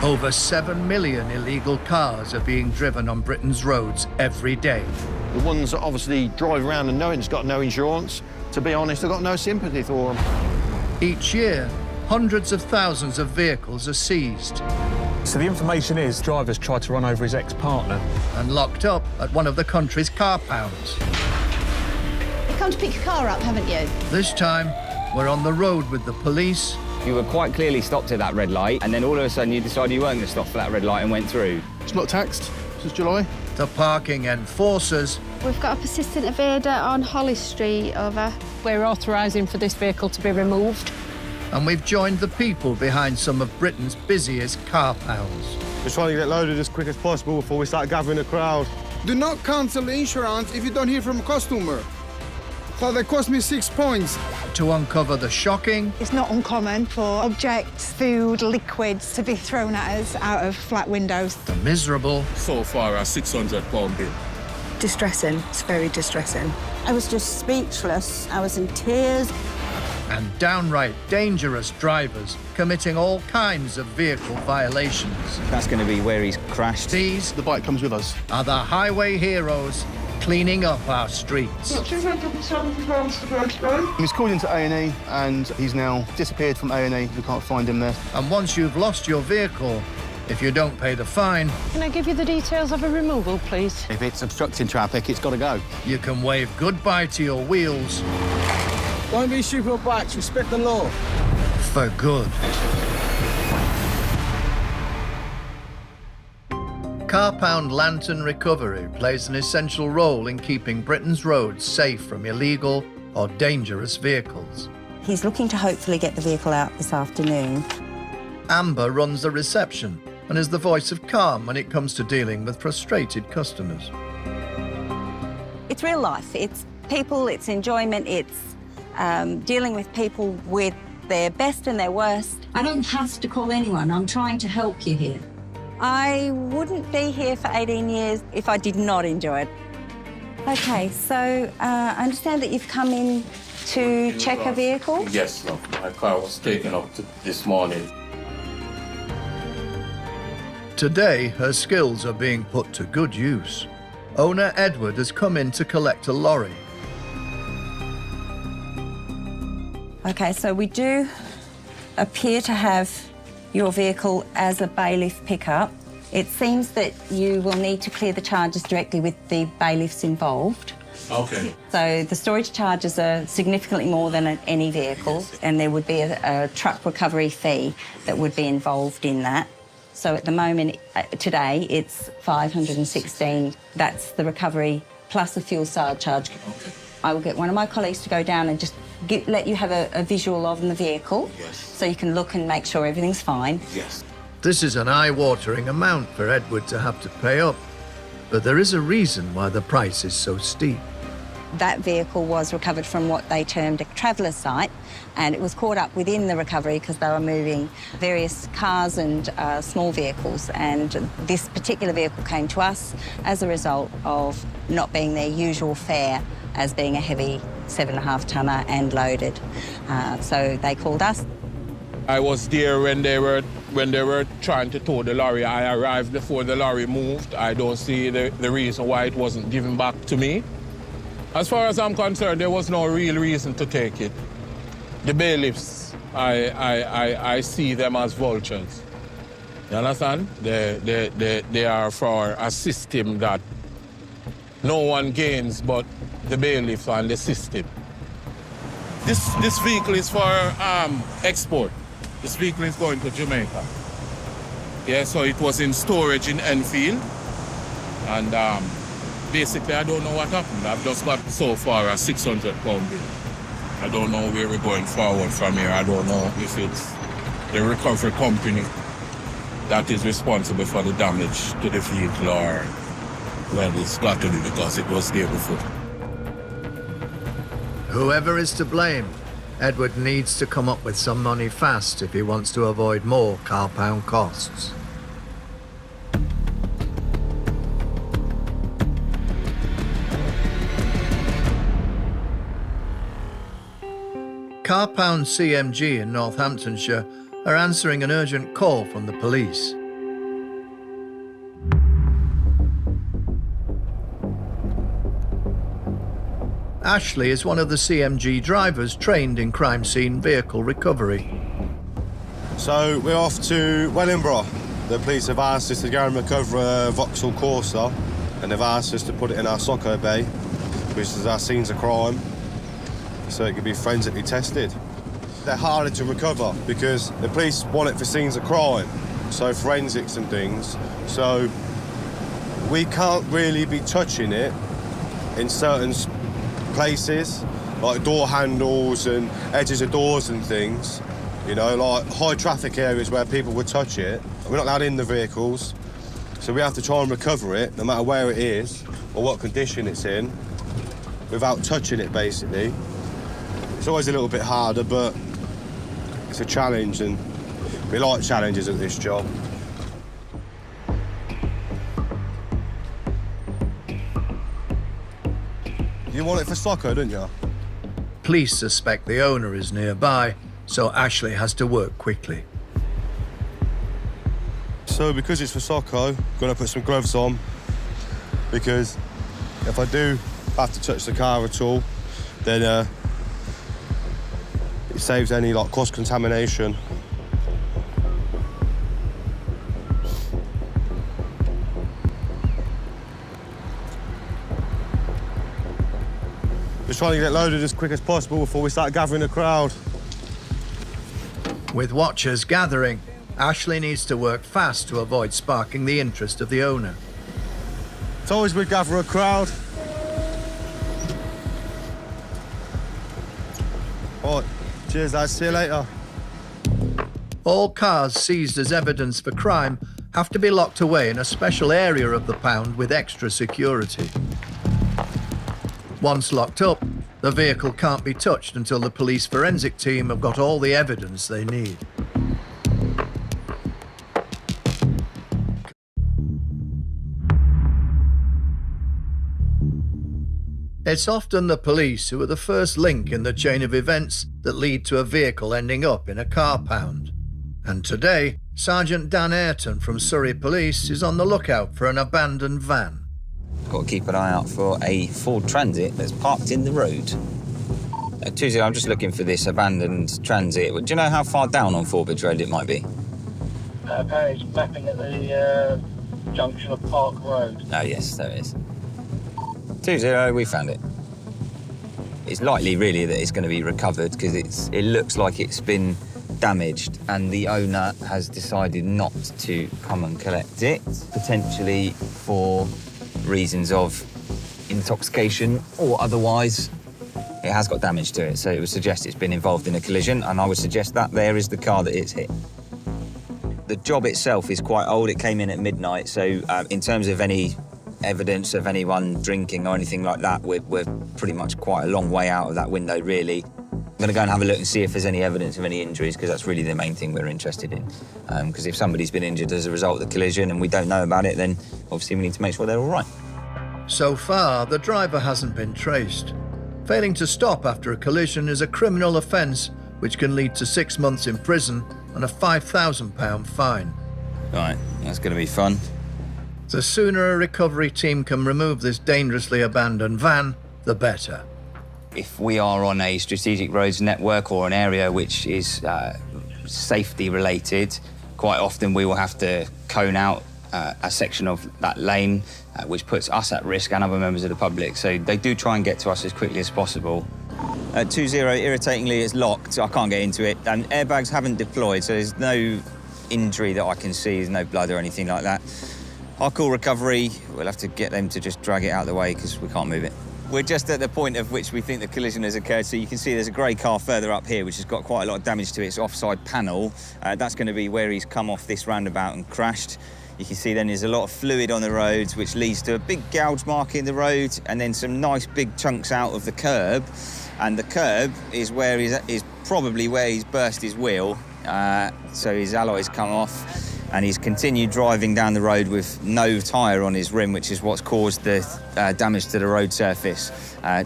Over 7 million illegal cars are being driven on Britain's roads every day. The ones that obviously drive around and know it's got no insurance, to be honest, I've got no sympathy for them. Each year, hundreds of thousands of vehicles are seized. So the information is drivers tried to run over his ex-partner. And locked up at one of the country's car pounds. You've come to pick your car up, haven't you? This time, we're on the road with the police. You were quite clearly stopped at that red light, and then all of a sudden you decided you weren't going to stop for that red light and went through. It's not taxed since July. The parking enforcers. We've got a persistent evader on Holly Street, over. We're authorising for this vehicle to be removed. And we've joined the people behind some of Britain's busiest car pounds. We're trying to get loaded as quick as possible before we start gathering a crowd. Do not cancel the insurance if you don't hear from a customer. So they cost me 6 points. To uncover the shocking. It's not uncommon for objects, food, liquids to be thrown at us out of flat windows. The miserable. So far, a £600 bill. Distressing. It's very distressing. I was just speechless. I was in tears. And downright dangerous drivers committing all kinds of vehicle violations. That's going to be where he's crashed. These The bike comes with us. are the highway heroes cleaning up our streets. He's called into A&E and he's now disappeared from A&E. We can't find him there. And once you've lost your vehicle, if you don't pay the fine... Can I give you the details of a removal, please? If it's obstructing traffic, it's got to go. You can wave goodbye to your wheels. Don't be stupid bikes, respect the law. For good. Car Pound Lantern Recovery plays an essential role in keeping Britain's roads safe from illegal or dangerous vehicles. He's looking to hopefully get the vehicle out this afternoon. Amber runs the reception and is the voice of calm when it comes to dealing with frustrated customers. It's real life. It's people, it's enjoyment, it's dealing with people with their best and their worst. I don't have to call anyone. I'm trying to help you here. I wouldn't be here for 18 years if I did not enjoy it. OK, so I understand that you've come in to check a vehicle? Yes, no. My car was taken up this morning. Today, her skills are being put to good use. Owner Edward has come in to collect a lorry. OK, so we do appear to have your vehicle as a bailiff pickup. It seems that you will need to clear the charges directly with the bailiffs involved. OK. So the storage charges are significantly more than any vehicle, and there would be a truck recovery fee that would be involved in that. So at the moment, today, it's $516. That's the recovery plus a fuel surcharge. Okay. I will get one of my colleagues to go down and just let you have a visual of the vehicle. Yes. So you can look and make sure everything's fine. Yes. This is an eye-watering amount for Edward to have to pay up, but there is a reason why the price is so steep. That vehicle was recovered from what they termed a traveller site, and it was caught up within the recovery because they were moving various cars and small vehicles, and this particular vehicle came to us as a result of not being their usual fare as being a heavy 7.5-tonner and loaded. So they called us. I was there when they were trying to tow the lorry. I arrived before the lorry moved. I don't see the reason why it wasn't given back to me. As far as I'm concerned, there was no real reason to take it. The bailiffs, I see them as vultures. You understand? They are for a system that no one gains but the bailiffs and the system. This vehicle is for export. This vehicle is going to Jamaica. Yeah, so it was in storage in Enfield. And basically, I don't know what happened. I've just got so far a £600 bill. I don't know where we're going forward from here. I don't know if it's the recovery company that is responsible for the damage to the vehicle or, well, it's got to be because it was there before. Whoever is to blame, Edward needs to come up with some money fast if he wants to avoid more car pound costs. Car Pound CMG in Northamptonshire are answering an urgent call from the police. Ashley is one of the CMG drivers trained in crime scene vehicle recovery. So we're off to Wellingborough. The police have asked us to go and recover a Vauxhall Corsa, and they've asked us to put it in our Socko bay, which is our scenes of crime, so it can be forensically tested. They're harder to recover because the police want it for scenes of crime, so forensics and things. So we can't really be touching it in certain places, like door handles and edges of doors and things. You know, like high traffic areas where people would touch it. We're not allowed in the vehicles, so we have to try and recover it, no matter where it is or what condition it's in, without touching it, basically. It's always a little bit harder, but it's a challenge, and we like challenges at this job. You want it for Socko, don't you? Police suspect the owner is nearby, so Ashley has to work quickly. So because it's for Socko, I'm going to put some gloves on, because if I do have to touch the car at all, then it saves any like cross-contamination. Just trying to get it loaded as quick as possible before we start gathering a crowd. With watchers gathering, Ashley needs to work fast to avoid sparking the interest of the owner. It's always we gather a crowd. All right, cheers lads, see you later. All cars seized as evidence for crime have to be locked away in a special area of the pound with extra security. Once locked up, the vehicle can't be touched until the police forensic team have got all the evidence they need. It's often the police who are the first link in the chain of events that lead to a vehicle ending up in a car pound. And today, Sergeant Dan Ayrton from Surrey Police is on the lookout for an abandoned van. Got to keep an eye out for a Ford Transit that's parked in the road. Tuesday, I'm just looking for this abandoned Transit. Do you know how far down on Forbridge Road it might be? Apparently it's mapping at the junction of Park Road. Oh, yes, there it is. 20, we found it. It's likely, really, that it's going to be recovered because it looks like it's been damaged and the owner has decided not to come and collect it, potentially for reasons of intoxication or otherwise. It has got damage to it, so it would suggest it's been involved in a collision, and I would suggest that there is the car that it's hit. The job itself is quite old. It came in at midnight, so in terms of any evidence of anyone drinking or anything like that, we're pretty much quite a long way out of that window, really. I'm going to go and have a look and see if there's any evidence of any injuries, because that's really the main thing we're interested in. Because if somebody's been injured as a result of the collision and we don't know about it, then obviously we need to make sure they're all right. So far, the driver hasn't been traced. Failing to stop after a collision is a criminal offence which can lead to 6 months in prison and a £5,000 fine. Right, that's going to be fun. The sooner a recovery team can remove this dangerously abandoned van, the better. If we are on a strategic roads network or an area which is safety related, quite often we will have to cone out a section of that lane, which puts us at risk and other members of the public. So they do try and get to us as quickly as possible. 20, irritatingly, it's locked, so I can't get into it. And airbags haven't deployed, so there's no injury that I can see, there's no blood or anything like that. I'll call recovery. We'll have to get them to just drag it out of the way because we can't move it. We're just at the point at which we think the collision has occurred, so you can see there's a grey car further up here which has got quite a lot of damage to its offside panel. That's going to be where he's come off this roundabout and crashed. You can see then there's a lot of fluid on the roads, which leads to a big gouge mark in the road and then some nice big chunks out of the curb. And the curb is where is probably where he's burst his wheel. So his alloy's come off and he's continued driving down the road with no tyre on his rim, which is what's caused the damage to the road surface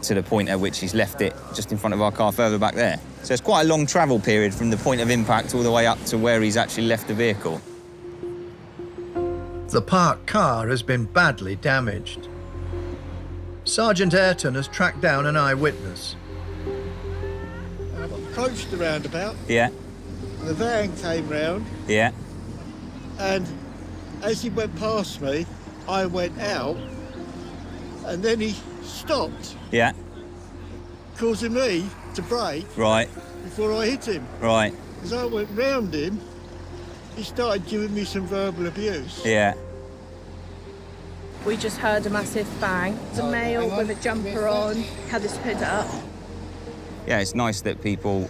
to the point at which he's left it just in front of our car further back there. So it's quite a long travel period from the point of impact all the way up to where he's actually left the vehicle. The parked car has been badly damaged. Sergeant Ayrton has tracked down an eyewitness. I approached the roundabout. Yeah. The van came round. Yeah. And as he went past me, I went out. And then he stopped. Yeah. Causing me to brake. Right. Before I hit him. Right. As I went round him, he started giving me some verbal abuse. Yeah. We just heard a massive bang. The male with a jumper on had his hood up. Yeah, it's nice that people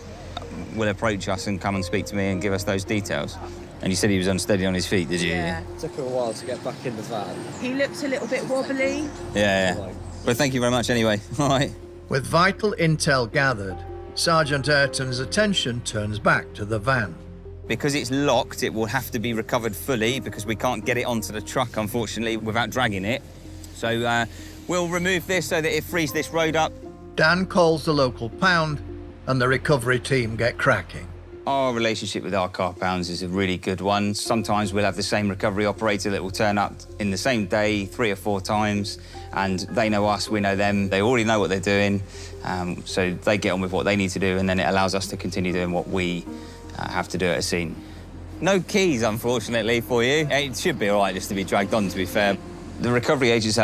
will approach us and come and speak to me and give us those details. And you said he was unsteady on his feet, did you? Yeah. It took him a while to get back in the van. He looked a little bit wobbly. Yeah. But thank you very much anyway. All right. With vital intel gathered, Sergeant Ayrton's attention turns back to the van. Because it's locked, it will have to be recovered fully because we can't get it onto the truck, unfortunately, without dragging it. So we'll remove this so that it frees this road up. Dan calls the local pound and the recovery team get cracking. Our relationship with our car pounds is a really good one. Sometimes we'll have the same recovery operator that will turn up in the same day 3 or 4 times, and they know us, we know them. They already know what they're doing, so they get on with what they need to do, and then it allows us to continue doing what we have to do at a scene. No keys, unfortunately, for you. It should be all right just to be dragged on, to be fair. The recovery agents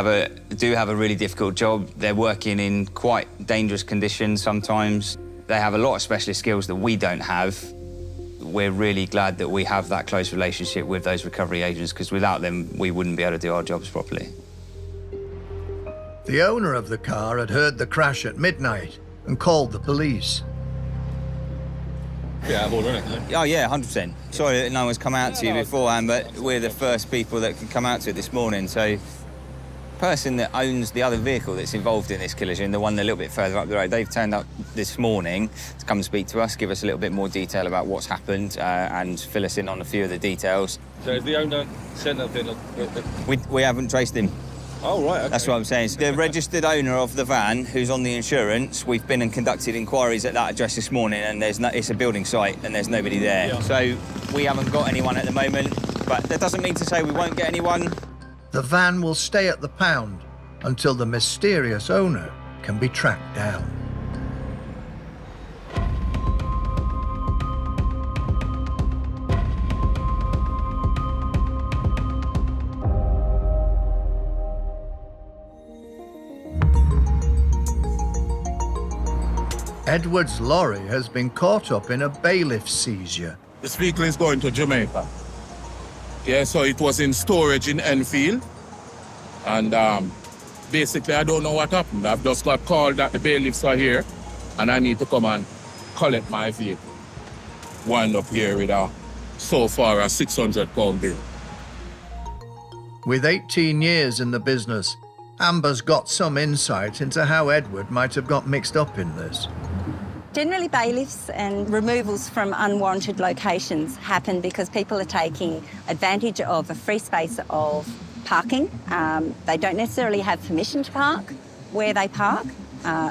do have a really difficult job. They're working in quite dangerous conditions sometimes. They have a lot of specialist skills that we don't have. We're really glad that we have that close relationship with those recovery agents, because without them, we wouldn't be able to do our jobs properly. The owner of the car had heard the crash at midnight and called the police. Yeah, I've already done it. Oh, yeah, 100%. Sorry that no one's come out to you beforehand, but we're the first people that can come out to it this morning. So the person that owns the other vehicle that's involved in this collision, the one a little bit further up the road, they've turned up this morning to come and speak to us, give us a little bit more detail about what's happened and fill us in on a few of the details. So has the owner said nothing? We haven't traced him. Oh, right, okay. That's what I'm saying. The registered owner of the van, who's on the insurance, we've been and conducted inquiries at that address this morning, and it's a building site and there's nobody there. Yeah. So we haven't got anyone at the moment, but that doesn't mean to say we won't get anyone. The van will stay at the pound until the mysterious owner can be tracked down. Edward's lorry has been caught up in a bailiff seizure. This vehicle is going to Jamaica. Yeah, so it was in storage in Enfield. And basically, I don't know what happened. I've just got called that the bailiffs are here, and I need to come and collect my vehicle. Wind up here with so far a £600 bill. With 18 years in the business, Amber's got some insight into how Edward might have got mixed up in this. Generally, bailiffs and removals from unwarranted locations happen because people are taking advantage of a free space of parking. They don't necessarily have permission to park where they park.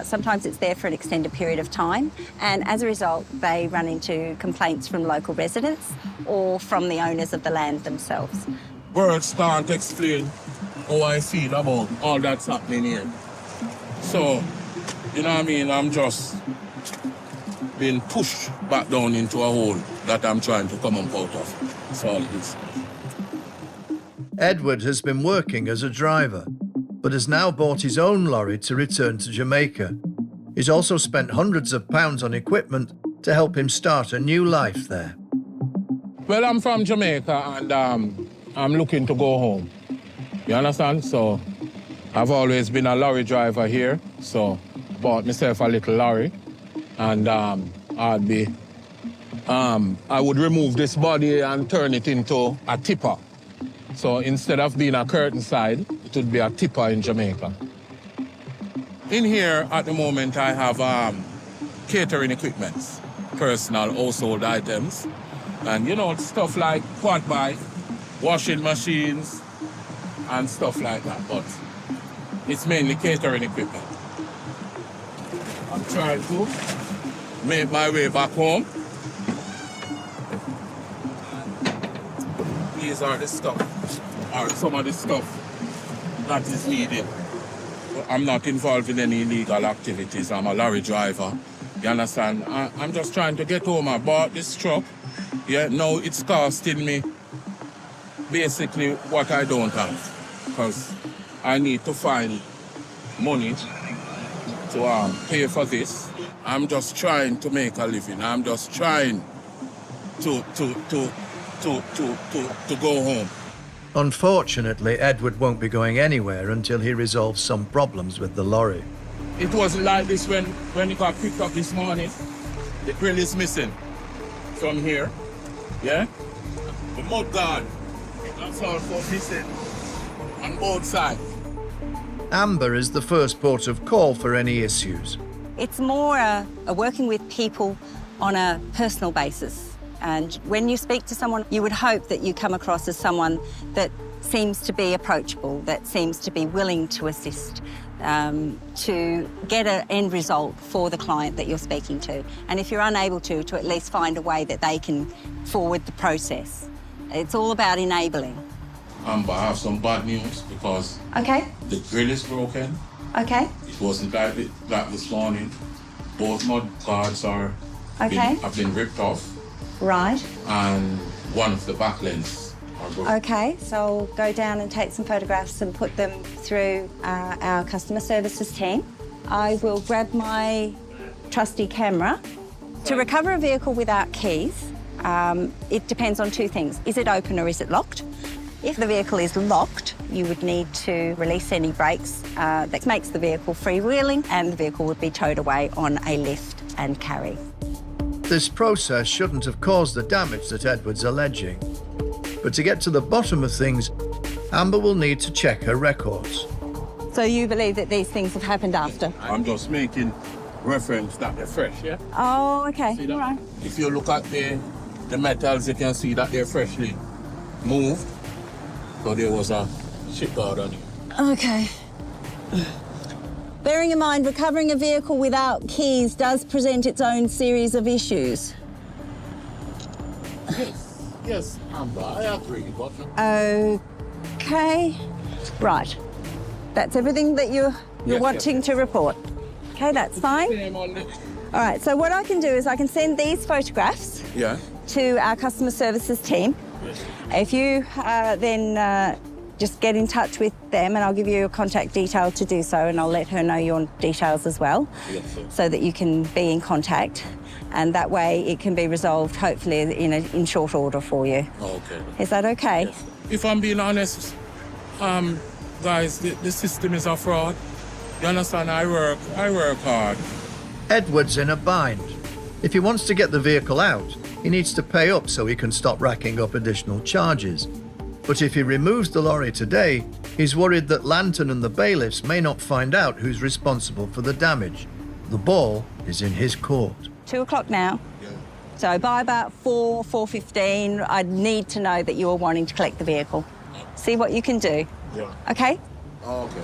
Sometimes it's there for an extended period of time, and as a result, they run into complaints from local residents or from the owners of the land themselves. Words can't explain how I feel about all that's happening here. So, you know what I mean, I'm just being pushed back down into a hole that I'm trying to come up out of. That's all it is. Edward has been working as a driver, but has now bought his own lorry to return to Jamaica. He's also spent hundreds of pounds on equipment to help him start a new life there. Well, I'm from Jamaica, and I'm looking to go home. You understand? So I've always been a lorry driver here, so bought myself a little lorry, and I would remove this body and turn it into a tipper. So instead of being a curtain side, it would be a tipper in Jamaica. In here at the moment, I have catering equipment, personal household items, and you know, stuff like quad bike, washing machines, and stuff like that, but it's mainly catering equipment. I'm trying to make my way back home. These are the stuff, or some of the stuff that is needed I'm not involved in any illegal activities. I'm a lorry driver. You understand? I'm just trying to get home. I bought this truck. Yeah, now it's costing me basically what I don't have. Because I need to find money to pay for this. I'm just trying to make a living. I'm just trying to go home. Unfortunately, Edward won't be going anywhere until he resolves some problems with the lorry. It wasn't like this when it got picked up this morning. The grill is missing from here. Yeah? The mud guard. That's all for missing on both sides. Amber is the first port of call for any issues. It's more a working with people on a personal basis. And when you speak to someone, you would hope that you come across as someone that seems to be approachable, that seems to be willing to assist, to get an end result for the client that you're speaking to. And if you're unable to at least find a way that they can forward the process. It's all about enabling. But I have some bad news because the grill is broken. Okay. It wasn't like that this morning. Both mud guards have been ripped off. Right. And one of the back lens are broken. Okay, so I'll go down and take some photographs and put them through our customer services team. I will grab my trusty camera. To recover a vehicle without keys, it depends on two things. Is it open or is it locked? If the vehicle is locked, you would need to release any brakes that makes the vehicle freewheeling, and the vehicle would be towed away on a lift and carry. This process shouldn't have caused the damage that Edward's alleging. But to get to the bottom of things, Amber will need to check her records. So you believe that these things have happened after? I'm just making reference that they're fresh, yeah? Oh, okay. All right. If you look at the metals, you can see that they're freshly moved. So there was a ship guard on it. Okay. Bearing in mind, recovering a vehicle without keys does present its own series of issues. Yes, Amber, I agree. Okay. Right. That's everything that you're wanting to report. Okay, that's fine. All right, so what I can do is I can send these photographs to our customer services team. If you then just get in touch with them, and I'll give you your contact detail to do so, and I'll let her know your details as well, so that you can be in contact, and that way it can be resolved, hopefully, in short order for you. Okay. Is that okay? Yes. If I'm being honest, guys, the system is a fraud. You understand? I work hard. Edward's in a bind. If he wants to get the vehicle out, he needs to pay up so he can stop racking up additional charges. But if he removes the lorry today, he's worried that Lantern and the bailiffs may not find out who's responsible for the damage. The ball is in his court. 2 o'clock now. Yeah. So by about 4:15, I'd need to know that you are wanting to collect the vehicle. See what you can do. Yeah. Okay? Oh, okay.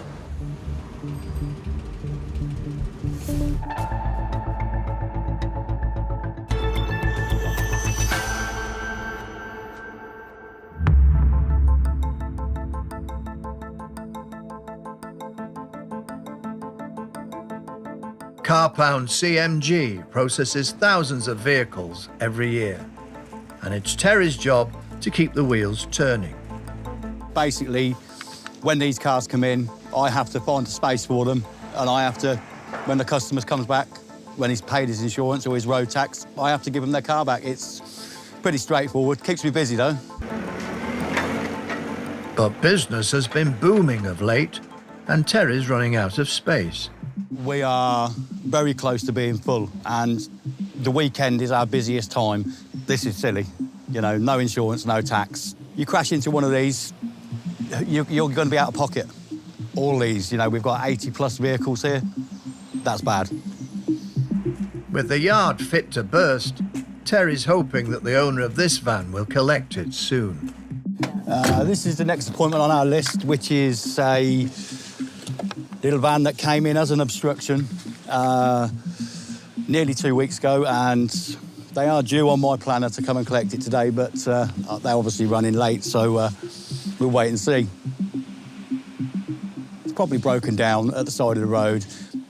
Carpound CMG processes thousands of vehicles every year, and it's Terry's job to keep the wheels turning. Basically, when these cars come in, I have to find a space for them, and I have to, when the customer comes back, when he's paid his insurance or his road tax, I have to give them their car back. It's pretty straightforward. Keeps me busy, though. But business has been booming of late, and Terry's running out of space. We are very close to being full, and the weekend is our busiest time. This is silly. You know, no insurance, no tax. You crash into one of these, you're going to be out of pocket. All these, you know, we've got 80-plus vehicles here. That's bad. With the yard fit to burst, Terry's hoping that the owner of this van will collect it soon. This is the next appointment on our list, which is a little van that came in as an obstruction nearly 2 weeks ago, and they are due on my planner to come and collect it today, but they're obviously running late, so we'll wait and see. probably broken down at the side of the road.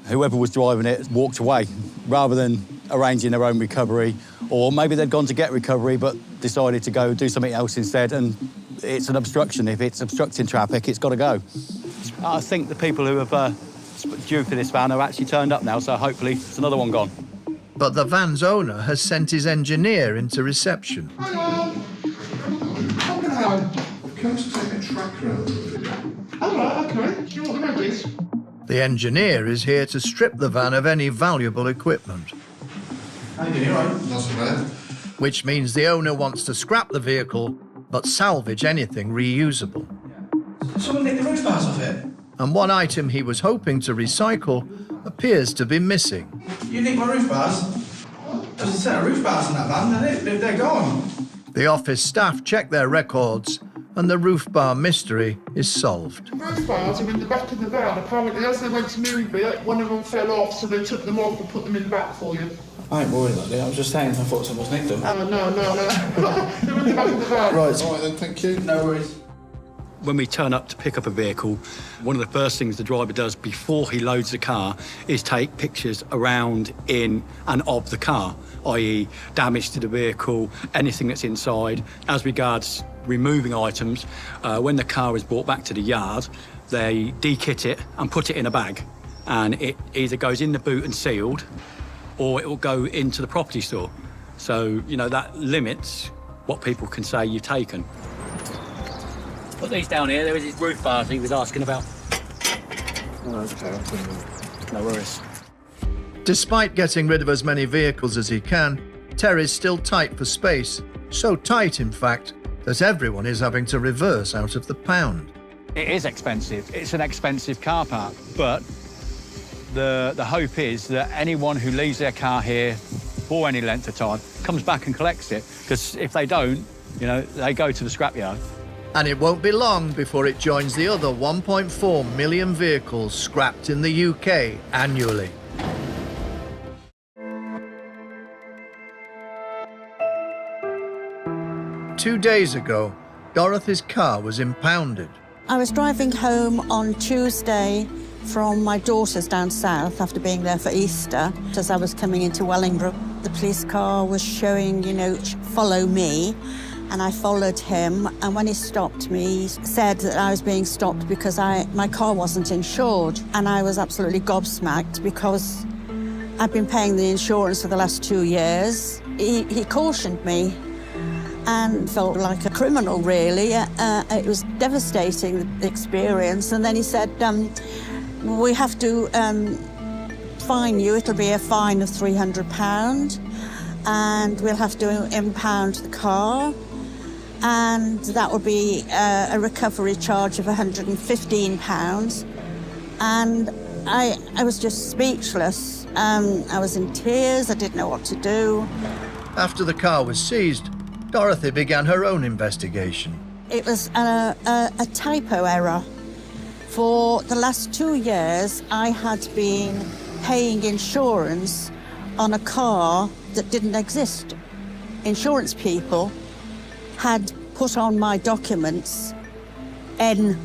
Whoever was driving it walked away rather than arranging their own recovery, or maybe they'd gone to get recovery but decided to go do something else instead, and it's an obstruction. If it's obstructing traffic, it's got to go. I think the people who have due for this van have actually turned up now, so hopefully it's another one gone. But the van's owner has sent his engineer into reception. Hello. How can I help? I've come to take a tracker out of the video. All right, OK. Do you want the maggots? The engineer is here to strip the van of any valuable equipment. How you doing, all right? Not so bad. Which means the owner wants to scrap the vehicle, but salvage anything reusable. Someone nicked the roof bars off it. And one item he was hoping to recycle appears to be missing. You nicked my roof bars? There's a set of roof bars in that van, they're gone. The office staff check their records, and the roof bar mystery is solved. The roof bars are in the back of the van. Apparently, as they went to move it, one of them fell off, so they took them off and put them in the back for you. I ain't worried about that. I was just saying, I thought someone's nicked them. Oh, no. They're in the back of the van. Right. All right, then, thank you. No worries. When we turn up to pick up a vehicle, one of the first things the driver does before he loads the car is take pictures around, in and of the car, i.e. damage to the vehicle, anything that's inside. As regards removing items, when the car is brought back to the yard, they de-kit it and put it in a bag. And it either goes in the boot and sealed, or it will go into the property store. So, you know, that limits what people can say you've taken. Put these down here. There was his roof bars he was asking about. OK. No worries. Despite getting rid of as many vehicles as he can, Terry's still tight for space. So tight, in fact, that everyone is having to reverse out of the pound. It is expensive. It's an expensive car park, but the hope is that anyone who leaves their car here for any length of time comes back and collects it, because if they don't, you know, they go to the scrapyard. And it won't be long before it joins the other 1.4 million vehicles scrapped in the UK annually. Two days ago, Dorothy's car was impounded. I was driving home on Tuesday from my daughter's down south after being there for Easter. As I was coming into Wellingborough, the police car was showing, you know, follow me. And I followed him, and when he stopped me, he said that I was being stopped because my car wasn't insured. And I was absolutely gobsmacked because I've been paying the insurance for the last 2 years. He cautioned me and felt like a criminal, really. It was devastating, the experience. And then he said, we have to fine you. It'll be a fine of £300, and we'll have to impound the car. And that would be a recovery charge of £115. And I was just speechless. I was in tears. I didn't know what to do. After the car was seized, Dorothy began her own investigation. It was a typo error. For the last 2 years, I had been paying insurance on a car that didn't exist. Insurance people had put on my documents NGB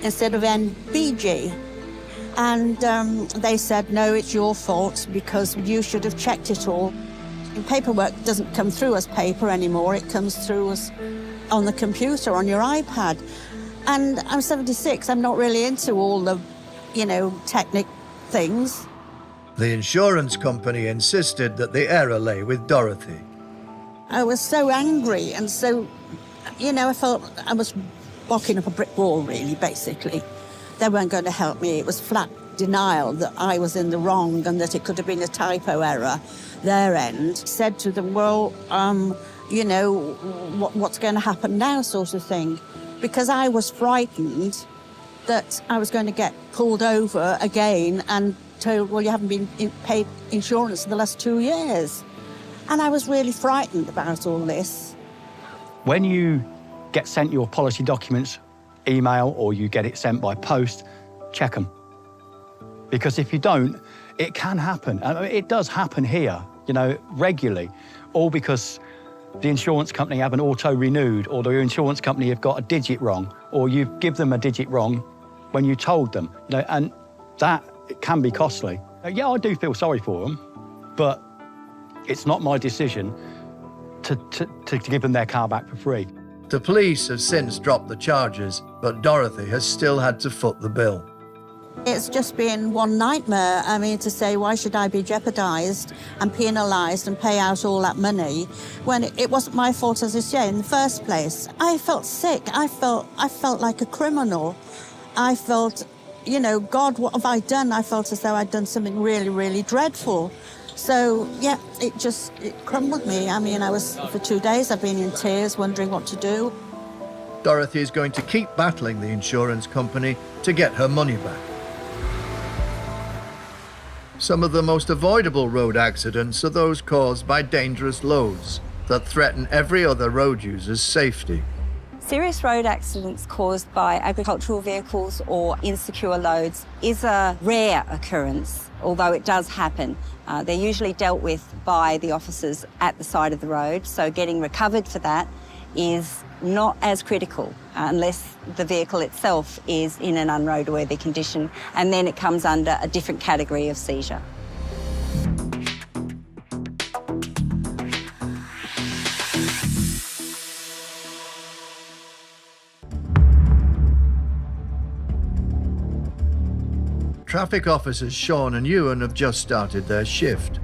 instead of NBG. And they said, no, it's your fault because you should have checked it all. And paperwork doesn't come through as paper anymore. It comes through as on the computer, on your iPad. And I'm 76. I'm not really into all the, you know, technical things. The insurance company insisted that the error lay with Dorothy. I was so angry and so, you know, I felt I was walking up a brick wall, really, basically. They weren't going to help me. It was flat denial that I was in the wrong and that it could have been a typo error, their end. Said to them, well, you know, what's going to happen now, sort of thing. Because I was frightened that I was going to get pulled over again and told, well, you haven't been paid insurance in the last 2 years. And I was really frightened about all this. When you get sent your policy documents, email, or you get it sent by post, check them. Because if you don't, it can happen. And it does happen here, you know, regularly, all because the insurance company haven't auto-renewed, or the insurance company have got a digit wrong, or you give them a digit wrong when you told them, you know, and that can be costly. Yeah, I do feel sorry for them, but it's not my decision to give them their car back for free. The police have since dropped the charges, but Dorothy has still had to foot the bill. It's just been one nightmare. I mean, to say, why should I be jeopardised and penalised and pay out all that money when it wasn't my fault, as I say, in the first place? I felt sick. I felt like a criminal. I felt, you know, God, what have I done? I felt as though I'd done something really, really dreadful. So, yeah, it crumbled me. I mean, for 2 days, I've been in tears, wondering what to do. Dorothy is going to keep battling the insurance company to get her money back. Some of the most avoidable road accidents are those caused by dangerous loads that threaten every other road user's safety. Serious road accidents caused by agricultural vehicles or insecure loads is a rare occurrence, although it does happen. They're usually dealt with by the officers at the side of the road, so getting recovered for that is not as critical unless the vehicle itself is in an unroadworthy condition, and then it comes under a different category of seizure. Traffic officers Sean and Ewan have just started their shift.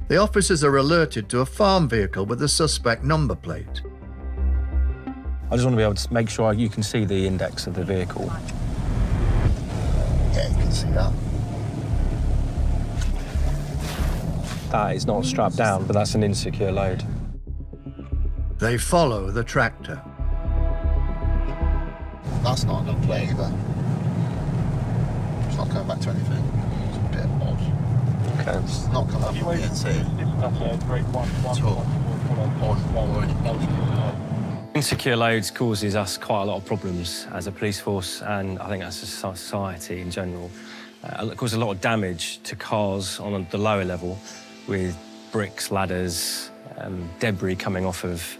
The officers are alerted to a farm vehicle with a suspect number plate. I just want to be able to make sure you can see the index of the vehicle. Yeah, you can see that. That is not strapped down, but that's an insecure load. They follow the tractor. That's not a number plate either. It's not coming back to anything. It's a bit odd. Okay. It's not coming up from PNC at all. Insecure loads causes us quite a lot of problems as a police force, and I think as a society in general. It causes a lot of damage to cars on the lower level with bricks, ladders, debris coming off of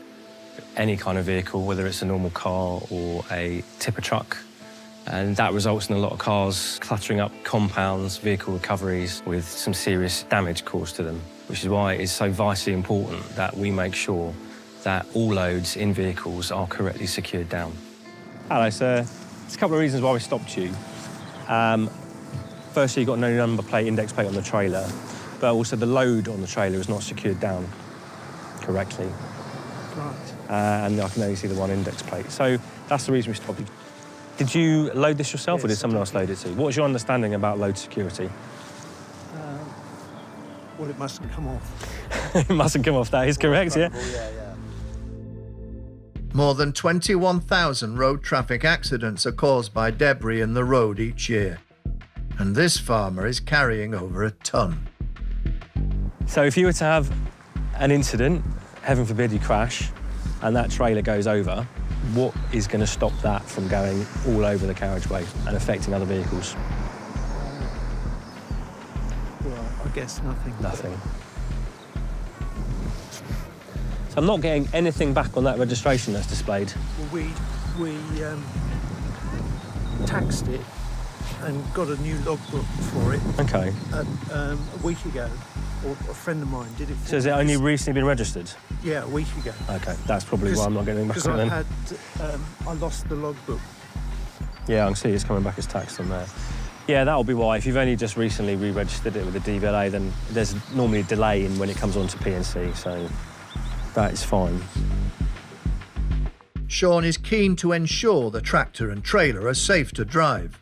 any kind of vehicle, whether it's a normal car or a tipper truck. And that results in a lot of cars cluttering up compounds, vehicle recoveries with some serious damage caused to them, which is why it's so vitally important that we make sure that all loads in vehicles are correctly secured down. Hello, sir. There's a couple of reasons why we stopped you. Firstly, you've got no number plate, index plate on the trailer, but also the load on the trailer is not secured down correctly. Right. And I can only see the one index plate. So that's the reason we stopped you. Did you load this yourself, yes, or did someone else load it to you? What's your understanding about load security? Well, it mustn't come off. It mustn't come off, that is correct, yeah? More than 21,000 road traffic accidents are caused by debris in the road each year. And this farmer is carrying over a ton. So if you were to have an incident, heaven forbid you crash, and that trailer goes over, what is going to stop that from going all over the carriageway and affecting other vehicles? Well, I guess nothing. Nothing. So I'm not getting anything back on that registration that's displayed. Well, we taxed it and got a new logbook for it. Okay. A week ago, or a friend of mine did it for So has it only recently been registered? Yeah, a week ago. Okay, that's probably why I'm not getting back on it then. Because I lost the logbook. Yeah, I can see it's coming back as taxed on there. Yeah, that'll be why. If you've only just recently re-registered it with the DVLA, then there's normally a delay in when it comes onto PNC, so that is fine. Sean is keen to ensure the tractor and trailer are safe to drive.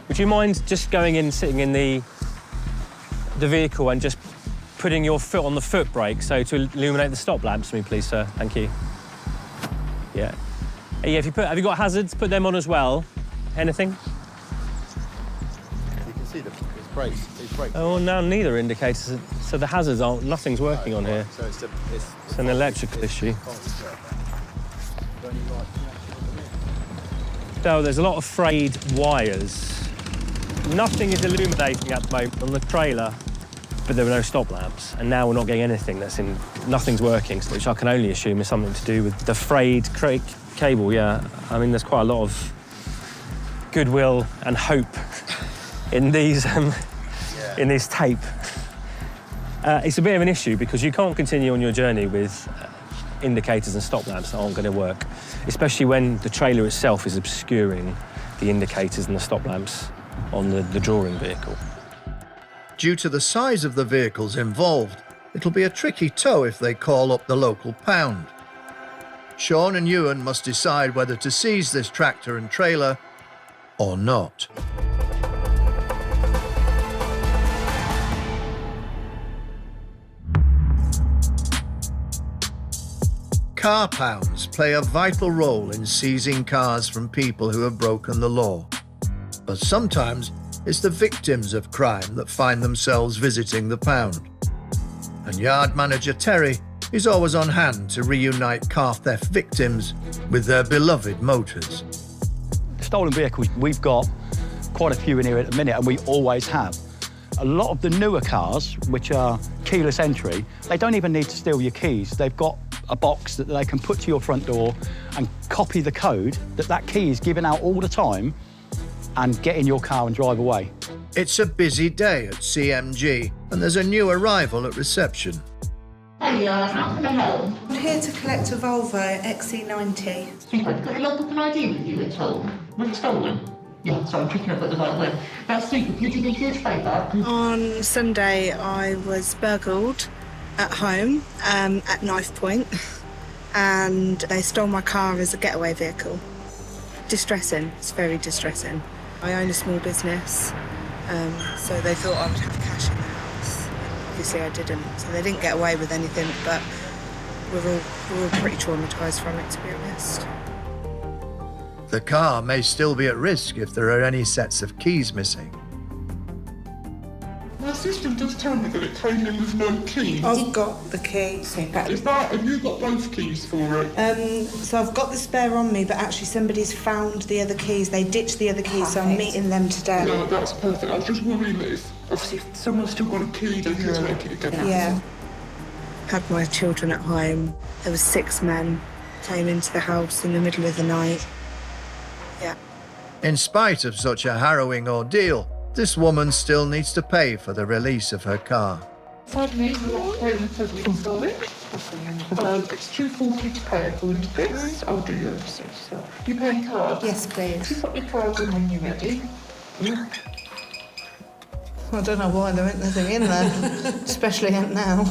Would you mind just going in, sitting in the vehicle and just putting your foot on the foot brake so to illuminate the stop lamps for me, please, sir? Thank you. Yeah. Yeah, have you got hazards? Put them on as well. Anything? You can see the brakes. Oh, now neither indicators. So the hazards aren't, nothing's working on here. So it's an electrical issue. So there's a lot of frayed wires. Nothing is illuminating at the moment on the trailer. but there were no stop lamps, and now we're not getting anything nothing's working, which I can only assume is something to do with the frayed cable, yeah. I mean, there's quite a lot of goodwill and hope in these tape. It's a bit of an issue because you can't continue on your journey with indicators and stop lamps that aren't going to work, especially when the trailer itself is obscuring the indicators and the stop lamps on the drawing vehicle. Due to the size of the vehicles involved, it'll be a tricky tow if they call up the local pound. Sean and Ewan must decide whether to seize this tractor and trailer or not. Car pounds play a vital role in seizing cars from people who have broken the law. But sometimes it's the victims of crime that find themselves visiting the pound. And yard manager Terry is always on hand to reunite car theft victims with their beloved motors. Stolen vehicles, we've got quite a few in here at the minute, and we always have. A lot of the newer cars, which are keyless entry, they don't even need to steal your keys. They've got a box that they can put to your front door and copy the code that key is given out all the time and get in your car and drive away. It's a busy day at CMG, and there's a new arrival at reception. Hey, how can I help? I'm here to collect a Volvo XC90. You've got your logbook and ID with you at all? Was it stolen? Yeah, so I'm checking I've got the right one. That's super. Could you do me a favour? On Sunday, I was burgled at home at knife point, and they stole my car as a getaway vehicle. Distressing. It's very distressing. I own a small business, so they thought I would have cash in the house. Obviously, I didn't, so they didn't get away with anything, but we're all pretty traumatised from it, to be honest. The car may still be at risk if there are any sets of keys missing. My system does tell me that it came in with no keys. I've got the key. Have you got both keys for it? So I've got the spare on me, but actually somebody's found the other keys. They ditched the other keys, so I'm meeting them today. No, that's perfect. I was just worried that if someone's still got a key, they can take it again. Yeah. Had my children at home. There was 6 men came into the house in the middle of the night. Yeah. In spite of such a harrowing ordeal, this woman still needs to pay for the release of her car. It's $240 to pay for this. I'll do yours. You paying cards? Yes, please. You put your cards in when you're ready. I don't know why there ain't nothing in there, especially now.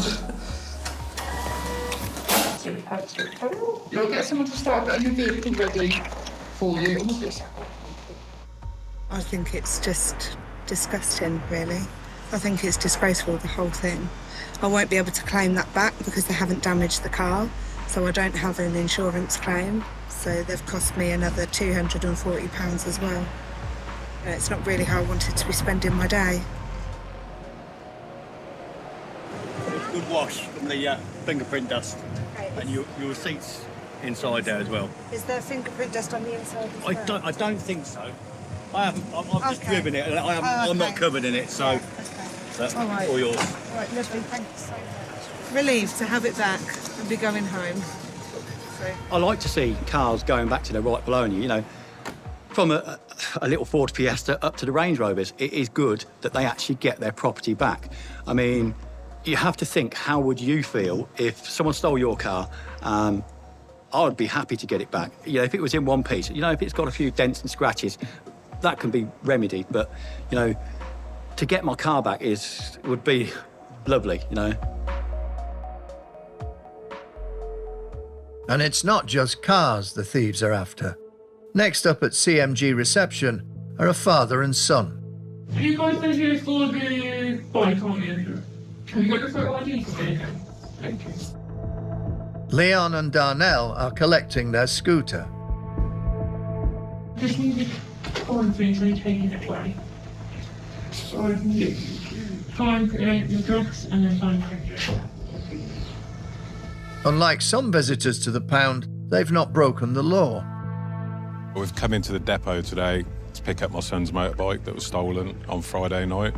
You'll get someone to start getting your vehicle ready for you. I think it's just disgusting, really. I think it's disgraceful, the whole thing. I won't be able to claim that back because they haven't damaged the car, so I don't have an insurance claim. So they've cost me another £240 as well. It's not really how I wanted to be spending my day. Good wash from the fingerprint dust, and your receipts inside there as well. Is there fingerprint dust on the inside as well? I don't think so. I've just driven it, and I'm not covered in it, so that's all right. All yours. All right, lovely, thank you so much. Relieved to have it back and be going home. So. I like to see cars going back to their rightful owner, you know. From a little Ford Fiesta up to the Range Rovers, it is good that they actually get their property back. I mean, you have to think, how would you feel if someone stole your car? I would be happy to get it back. You know, if it was in one piece, you know, if it's got a few dents and scratches, that can be remedied. But, you know, to get my car back would be lovely, you know. And it's not just cars the thieves are after. Next up at CMG reception are a father and son. You guys are here for the bike, aren't you? Have you got your photo ID for me? Thank you. Leon and Darnell are collecting their scooter. Just need one thing to taking it away. So I can get time for your drugs and then time for your. Unlike some visitors to the pound, they've not broken the law. We've come into the depot today to pick up my son's motorbike that was stolen on Friday night.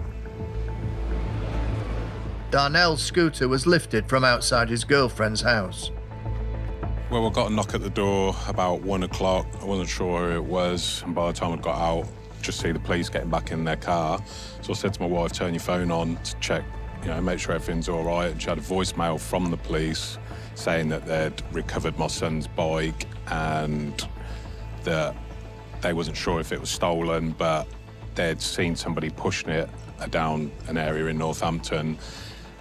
Darnell's scooter was lifted from outside his girlfriend's house. Well, I got a knock at the door about 1 o'clock. I wasn't sure who it was, and by the time I got out, just see the police getting back in their car. So I said to my wife, turn your phone on to check, make sure everything's all right. And she had a voicemail from the police saying that they'd recovered my son's bike and that they wasn't sure if it was stolen, but they'd seen somebody pushing it down an area in Northampton,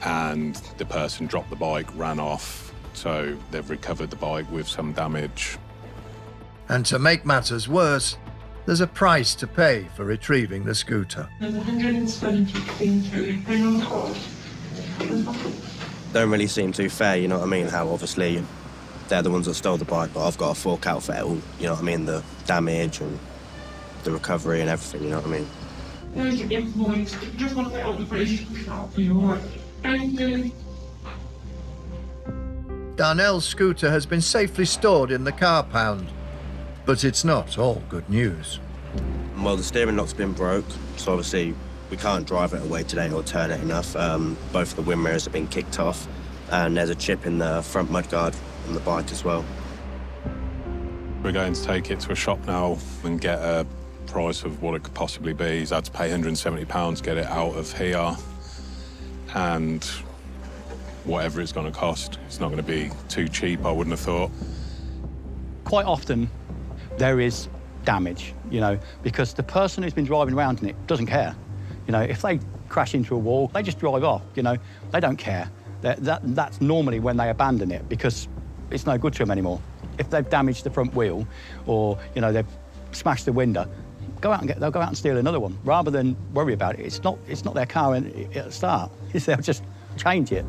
and the person dropped the bike, ran off. So they've recovered the bike with some damage. And to make matters worse, there's a price to pay for retrieving the scooter. There's 170 on card. Don't really seem too fair, you know what I mean? How obviously they're the ones that stole the bike, but I've got to fork out for it all, you know what I mean? The damage and the recovery and everything, you know what I mean? There's your invoice. You just want to get out the police for you, all right? Thank you. Darnell's scooter has been safely stored in the car pound, but it's not all good news. Well, the steering lock's been broke, so obviously we can't drive it away today or turn it enough. Both of the wind mirrors have been kicked off, and there's a chip in the front mudguard on the bike as well. We're going to take it to a shop now and get a price of what it could possibly be. He's had to pay £170 to get it out of here, and whatever it's going to cost, it's not going to be too cheap, I wouldn't have thought. Quite often there is damage, because the person who's been driving around in it doesn't care. If they crash into a wall, they just drive off, they don't care. That's normally when they abandon it because it's no good to them anymore. If they've damaged the front wheel or, they've smashed the window, they'll go out and steal another one rather than worry about it. It's not their car at the start. They'll just change it.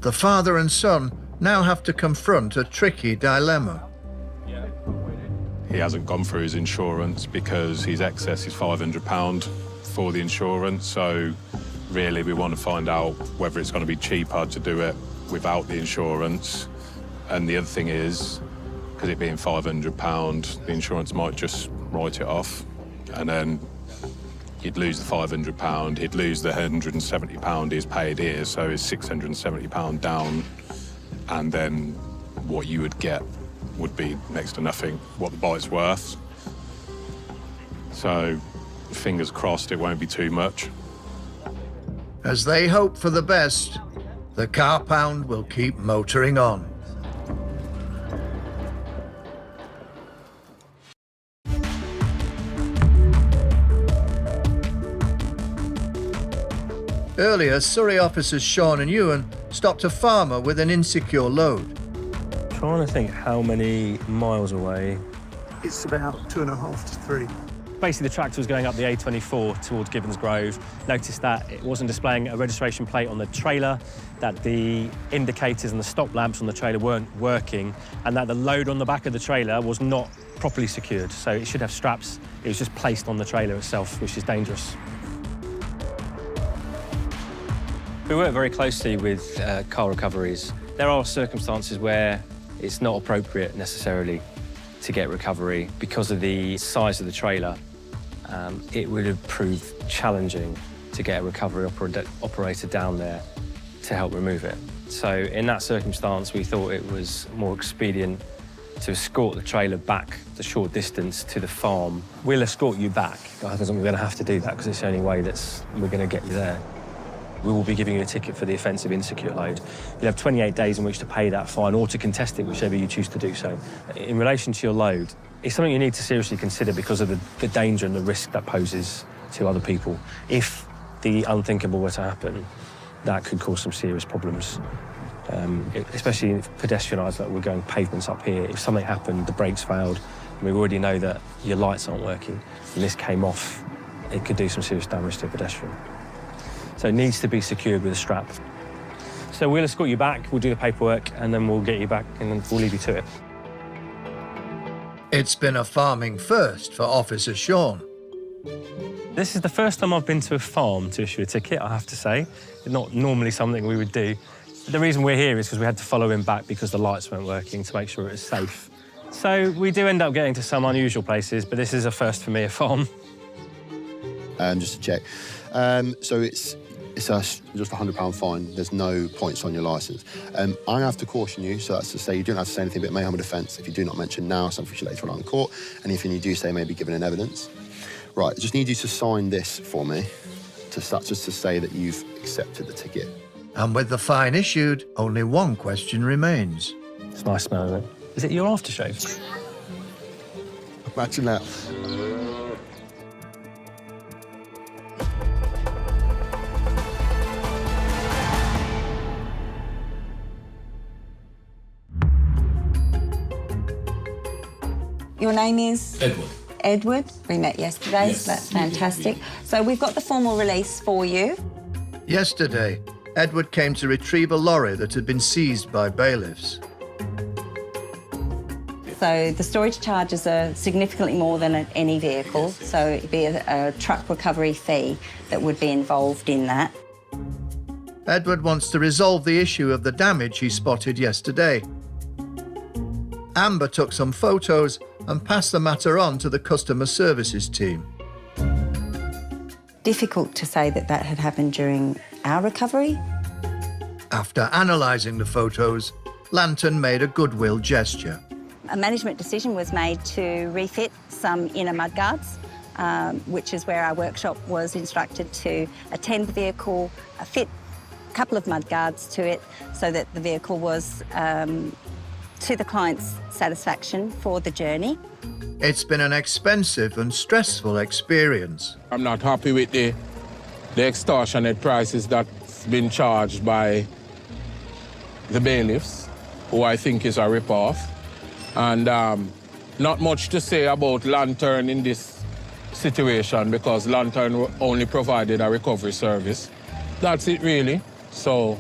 The father and son now have to confront a tricky dilemma. He hasn't gone through his insurance because his excess is £500 for the insurance, so really we want to find out whether it's going to be cheaper to do it without the insurance. And the other thing is, because it being £500, the insurance might just write it off, and then he'd lose the £500, he'd lose the £170 he's paid here, so it's £670 down, and then what you would get would be next to nothing, what the bike's worth. So, fingers crossed it won't be too much. As they hope for the best, the car pound will keep motoring on. Earlier, Surrey officers Sean and Ewan stopped a farmer with an insecure load. Trying to think how many miles away. It's about 2.5 to 3. Basically, the tractor was going up the A24 towards Gibbons Grove. Noticed that it wasn't displaying a registration plate on the trailer, that the indicators and the stop lamps on the trailer weren't working, and that the load on the back of the trailer was not properly secured. So it should have straps. It was just placed on the trailer itself, which is dangerous. We work very closely with car recoveries. There are circumstances where it's not appropriate necessarily to get recovery because of the size of the trailer. It would have proved challenging to get a recovery operator down there to help remove it. So in that circumstance, we thought it was more expedient to escort the trailer back the short distance to the farm. We'll escort you back. I think we're going to have to do that because it's the only way we're going to get you there. We will be giving you a ticket for the offensive insecure load. You'll have 28 days in which to pay that fine or to contest it, whichever you choose to do so. In relation to your load, it's something you need to seriously consider because of the danger and the risk that poses to other people. If the unthinkable were to happen, that could cause some serious problems, especially if pedestrianised, like we're going pavements up here. If something happened, the brakes failed, and we already know that your lights aren't working, and this came off, it could do some serious damage to a pedestrian. So it needs to be secured with a strap. So we'll escort you back, we'll do the paperwork, and then we'll get you back, and then we'll leave you to it. It's been a farming first for Officer Sean. This is the first time I've been to a farm to issue a ticket, I have to say. It's not normally something we would do. The reason we're here is because we had to follow him back because the lights weren't working to make sure it was safe. So we do end up getting to some unusual places, but this is a first for me, a farm. Just to check. So it's It's just a £100 fine. There's no points on your licence. I have to caution you, so that's to say you don't have to say anything, but it may have a defence if you do not mention now, something you later on in court, anything you do say may be given in evidence. Right, I just need you to sign this for me, just to say that you've accepted the ticket. And with the fine issued, only one question remains. It's nice smell, isn't it? Is it your aftershave? Imagine that. Your name is? Edward. Edward. We met yesterday, Yes. so that's fantastic. So we've got the formal release for you. Yesterday, Edward came to retrieve a lorry that had been seized by bailiffs. So the storage charges are significantly more than any vehicle, so it'd be a truck recovery fee that would be involved in that. Edward wants to resolve the issue of the damage he spotted yesterday. Amber took some photos and passed the matter on to the customer services team. Difficult to say that that had happened during our recovery. After analysing the photos, Lantern made a goodwill gesture. A management decision was made to refit some inner mudguards, which is where our workshop was instructed to attend the vehicle, fit a couple of mudguards to it so that the vehicle was to the client's satisfaction for the journey. It's been an expensive and stressful experience. I'm not happy with the extortionate prices that's been charged by the bailiffs, who I think is a rip-off. And not much to say about Lantern in this situation because Lantern only provided a recovery service. That's it, really. So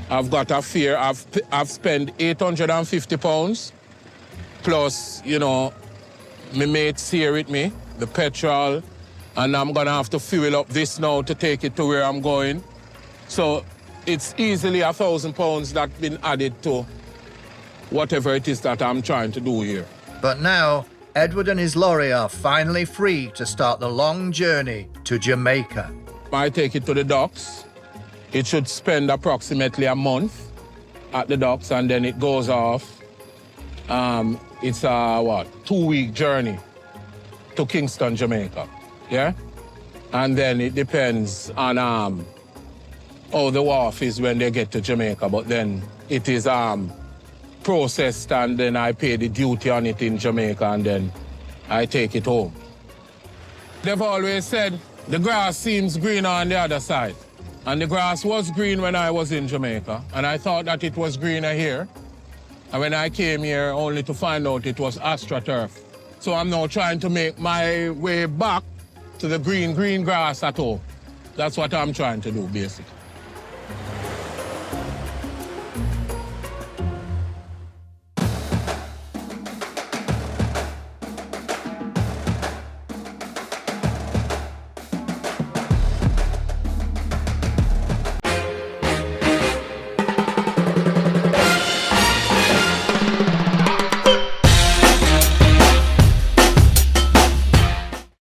I've got a fear. I've spent £850 plus, you know, my mates here with me, the petrol, and I'm gonna have to fuel up this now to take it to where I'm going. So it's easily £1,000 that's been added to whatever it is that I'm trying to do here. But now, Edward and his lorry are finally free to start the long journey to Jamaica. I take it to the docks. It should spend approximately a month at the docks, and then it goes off. It's a, 2-week journey to Kingston, Jamaica, yeah? And then it depends on how the wharf is when they get to Jamaica, but then it is processed and then I pay the duty on it in Jamaica and then I take it home. They've always said the grass seems greener on the other side. And the grass was green when I was in Jamaica, and I thought that it was greener here. And when I came here, only to find out it was AstroTurf. So I'm now trying to make my way back to the green grass at home. That's what I'm trying to do, basically.